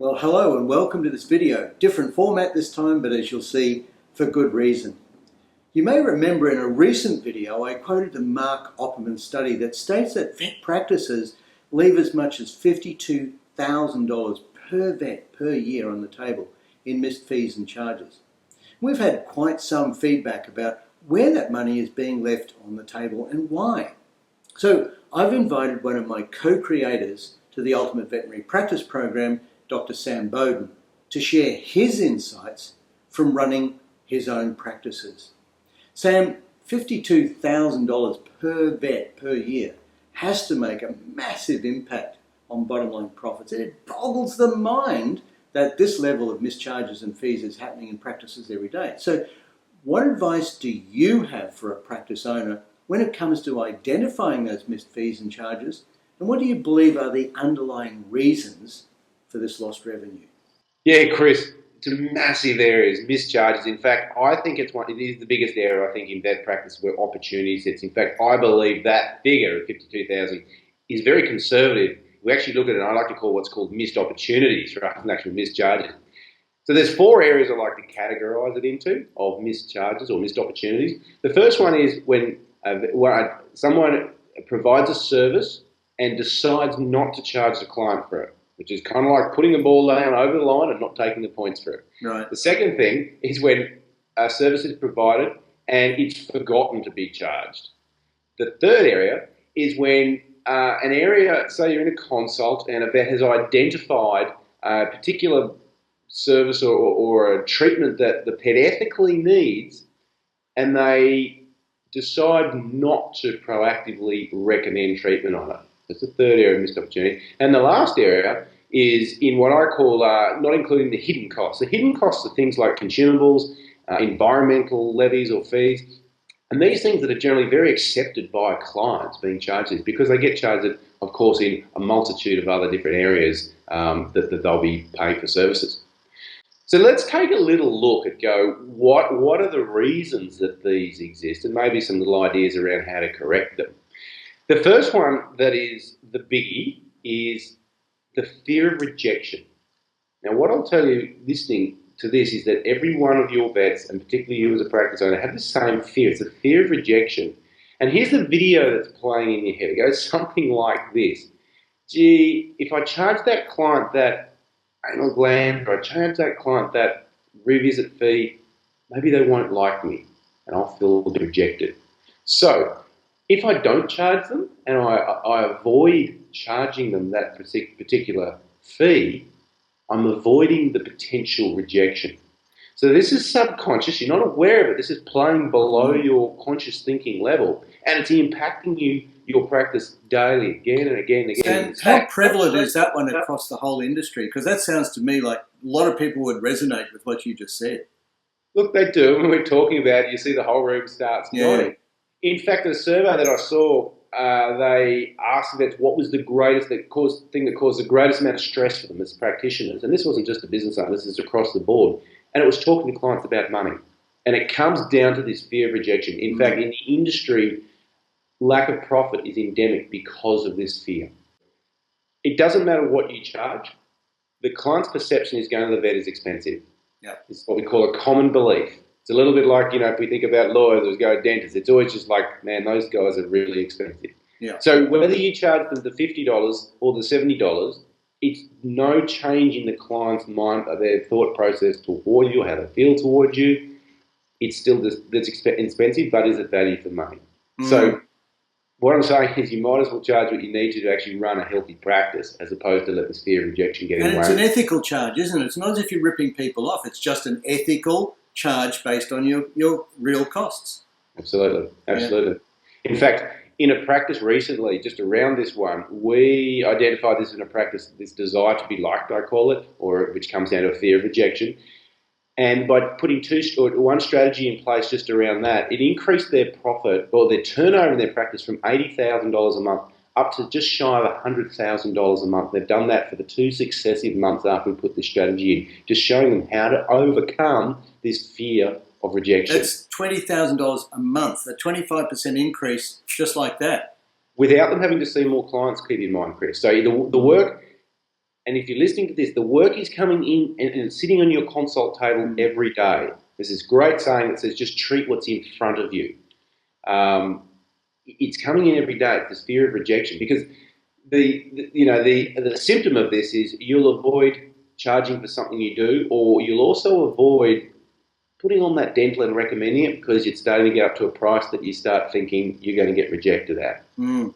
Well, hello and welcome to this video. Different format this time, but as you'll see, for good reason. You may remember in a recent video I quoted the Mark Opperman study that states that vet practices leave as much as $52,000 per vet per year on the table in missed fees and charges. We've had quite some feedback about where that money is being left on the table and why. So I've invited one of my co-creators to the Ultimate Veterinary Practice Program, Dr. Sam Bowden, to share his insights from running his own practices. Sam, $52,000 per vet per year has to make a massive impact on bottom line profits. And it boggles the mind that this level of mischarges and fees is happening in practices every day. So what advice do you have for a practice owner when it comes to identifying those missed fees and charges? And what do you believe are the underlying reasons for this lost revenue? Yeah, Chris, it's a massive area, mischarges. In fact, I think it is the biggest area, I think, in vet practice where opportunity sits. In fact, I believe that figure of 52,000 is very conservative. We actually look at it, and I like to call what's called missed opportunities rather than actual mischarges. So there's four areas I like to categorise it into of mischarges or missed opportunities. The first one is when someone provides a service and decides not to charge the client for it, which is kind of like putting the ball down over the line and not taking the points for it. Right. The second thing is when a service is provided and it's forgotten to be charged. The third area is when an area, say you're in a consult and a vet has identified a particular service or a treatment that the pet ethically needs, and they decide not to proactively recommend treatment on it. That's the third area of missed opportunity. And the last area is in what I call not including the hidden costs. The hidden costs are things like consumables, environmental levies or fees, and these things that are generally very accepted by clients being charged this because they get charged, of course, in a multitude of other different areas that they'll be paying for services. So let's take a little look at what are the reasons that these exist and maybe some little ideas around how to correct them. The first one that is the biggie is the fear of rejection. Now, what I'll tell you listening to this is that every one of your vets, and particularly you as a practice owner, have the same fear. It's the fear of rejection. And here's the video that's playing in your head. It goes something like this. Gee, if I charge that client that anal gland, or I charge that client that revisit fee, maybe they won't like me and I'll feel rejected. So if I don't charge them and I avoid charging them that particular fee, I'm avoiding the potential rejection. So this is subconscious. You're not aware of it. This is playing below your conscious thinking level, and it's impacting your practice daily, again and again and again. And how prevalent is that one across the whole industry? Because that sounds to me like a lot of people would resonate with what you just said. Look, they do. When we're talking about it, you see the whole room starts nodding. In fact, in a survey that I saw, they asked vets what was the greatest thing that caused the greatest amount of stress for them as practitioners. And this wasn't just a business owner, this is across the board. And it was talking to clients about money. And it comes down to this fear of rejection. In fact, in the industry, lack of profit is endemic because of this fear. It doesn't matter what you charge. The client's perception is going to the vet is expensive. Yeah. It's what we call a common belief. It's a little bit like, if we think about lawyers or go to dentists, it's always just like, man, those guys are really expensive. Yeah. So whether you charge them the $50 or the $70, it's no change in the client's mind, their thought process toward you, how they feel towards you. It's still that's expensive, but is it value for money? So what I'm saying is you might as well charge what you need to actually run a healthy practice as opposed to let this fear of rejection get in the way. And it's an ethical charge, isn't it? It's not as if you're ripping people off. It's just an ethical charge based on your real costs. Absolutely. In fact, in a practice recently, just around this one, we identified this in a practice, this desire to be liked, I call it, or which comes down to a fear of rejection. And by putting one strategy in place just around that, it increased their profit or their turnover in their practice from $80,000 a month up to just shy of $100,000 a month. They've done that for the 2 successive months after we put this strategy in, just showing them how to overcome this fear of rejection. That's $20,000 a month, a 25% increase just like that. Without them having to see more clients, keep in mind, Chris. So the work and if you're listening to this, the work is coming in and it's sitting on your consult table every day. There's this great saying that says, just treat what's in front of you. It's coming in every day, this fear of rejection, because the symptom of this is you'll avoid charging for something you do, or you'll also avoid putting on that dental and recommending it because you're starting to get up to a price that you start thinking you're going to get rejected at. So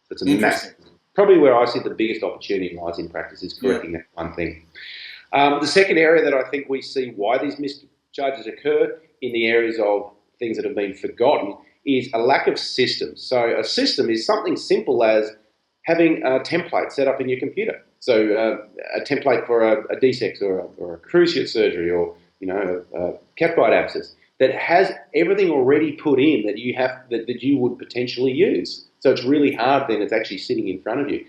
it's a massive, probably where I see the biggest opportunity lies in practice is correcting that one thing. The second area that I think we see why these mischarges occur in the areas of things that have been forgotten is a lack of systems. So a system is something simple as having a template set up in your computer. So a template for a D-sex or a cruciate surgery or a cat bite abscess that has everything already put in that you have that you would potentially use. So it's really hard then, it's actually sitting in front of you.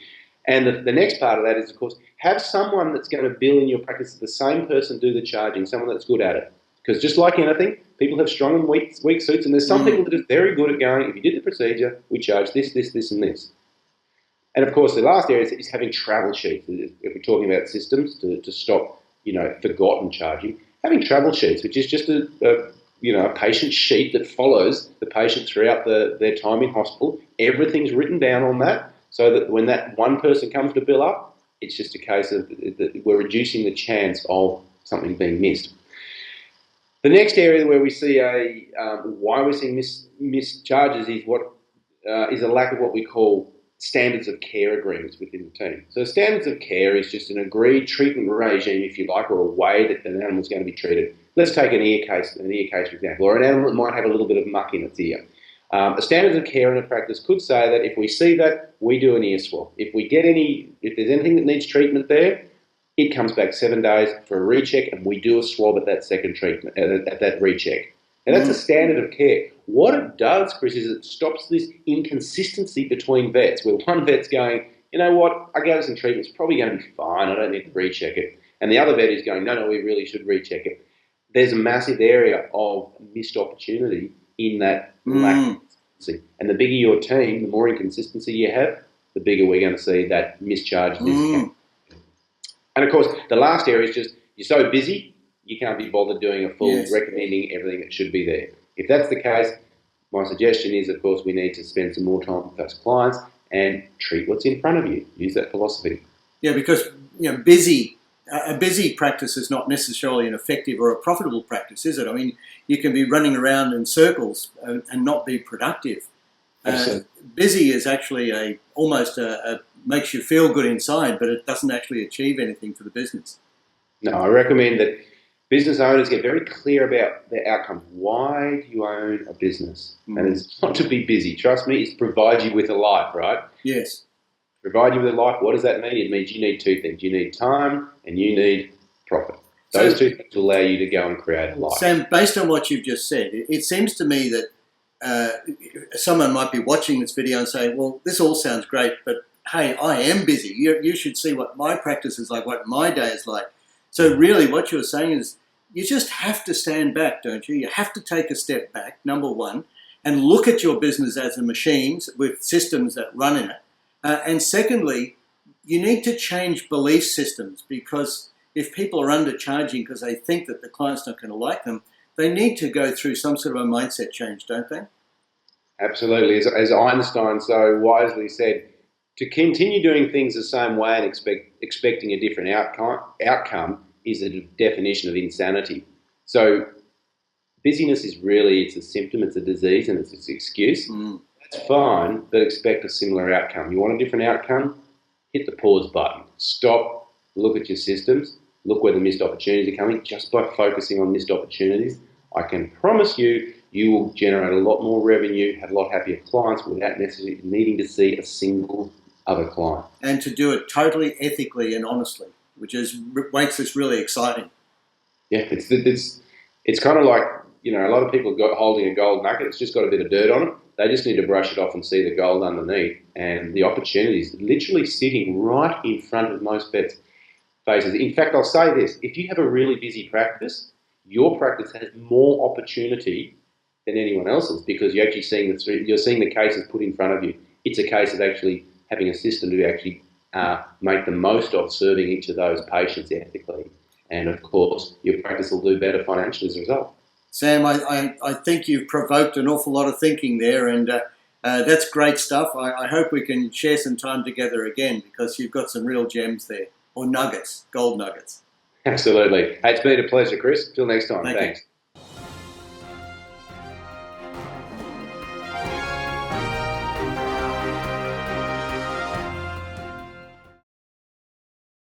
And the next part of that is, of course, have someone that's going to bill in your practice, the same person do the charging, someone that's good at it. Because just like anything, people have strong and weak suits, and there's some people that are very good at going, if you did the procedure, we charge this, this, this, and this. And of course, the last area is having travel sheets. If we're talking about systems to stop, forgotten charging, having travel sheets, which is just a patient sheet that follows the patient throughout their time in hospital. Everything's written down on that, so that when that one person comes to bill up, it's just a case of that we're reducing the chance of something being missed. The next area where we see why we're seeing mischarges is a lack of what we call standards of care agreements within the team. So standards of care is just an agreed treatment regime, if you like, or a way that an animal is going to be treated. Let's take an ear case, for example, or an animal that might have a little bit of muck in its ear. A standards of care in a practice could say that if we see that, we do an ear swab. If there's anything that needs treatment there, it comes back 7 days for a recheck, and we do a swab at that second treatment, at that recheck. And that's a standard of care. What it does, Chris, is it stops this inconsistency between vets, where one vet's going, you know what, I gave it some treatment, it's probably going to be fine, I don't need to recheck it. And the other vet is going, no, we really should recheck it. There's a massive area of missed opportunity in that lack of consistency. And the bigger your team, the more inconsistency you have, the bigger we're going to see that mischarge discount. And of course, the last area is just you're so busy, you can't be bothered doing a full recommending everything that should be there. If that's the case, my suggestion is, of course, we need to spend some more time with those clients and treat what's in front of you. Use that philosophy. Yeah, because a busy practice is not necessarily an effective or a profitable practice, is it? I mean, you can be running around in circles and not be productive. Busy is actually almost makes you feel good inside, but it doesn't actually achieve anything for the business. No, I recommend that business owners get very clear about their outcomes. Why do you own a business? And it's not to be busy. Trust me, it's to provide you with a life, right? Yes. Provide you with a life. What does that mean? It means you need two things. You need time and you need profit. Those two things will allow you to go and create a life. Sam, based on what you've just said, it seems to me that someone might be watching this video and say, well, this all sounds great, but hey, I am busy. You should see what my practice is like, what my day is like. So really what you're saying is you just have to stand back, don't you? You have to take a step back, number one, and look at your business as a machine with systems that run in it. And secondly, you need to change belief systems, because if people are undercharging because they think that the client's not going to like them, they need to go through some sort of a mindset change, don't they? Absolutely. As Einstein so wisely said, to continue doing things the same way and expecting a different outcome is a definition of insanity. So busyness is really, it's a symptom, it's a disease, and it's an excuse. That's fine, but expect a similar outcome. You want a different outcome? Hit the pause button. Stop, look at your systems, look where the missed opportunities are coming. Just by focusing on missed opportunities, I can promise you, you will generate a lot more revenue, have a lot happier clients without necessarily needing to see a single other client. And to do it totally ethically and honestly, which makes this really exciting. Yeah, it's kind of like, a lot of people holding a gold nugget. It's just got a bit of dirt on it. They just need to brush it off and see the gold underneath. And the opportunity is literally sitting right in front of most vets' faces. In fact, I'll say this. If you have a really busy practice, your practice has more opportunity than anyone else's, because you're seeing the cases put in front of you. It's a case of actually having a system to actually make the most of serving each of those patients ethically. And of course, your practice will do better financially as a result. Sam, I think you've provoked an awful lot of thinking there, and that's great stuff. I hope we can share some time together again, because you've got some real gems there, or nuggets, gold nuggets. Absolutely. Hey, it's been a pleasure, Chris. Till next time. Thank you. Thanks.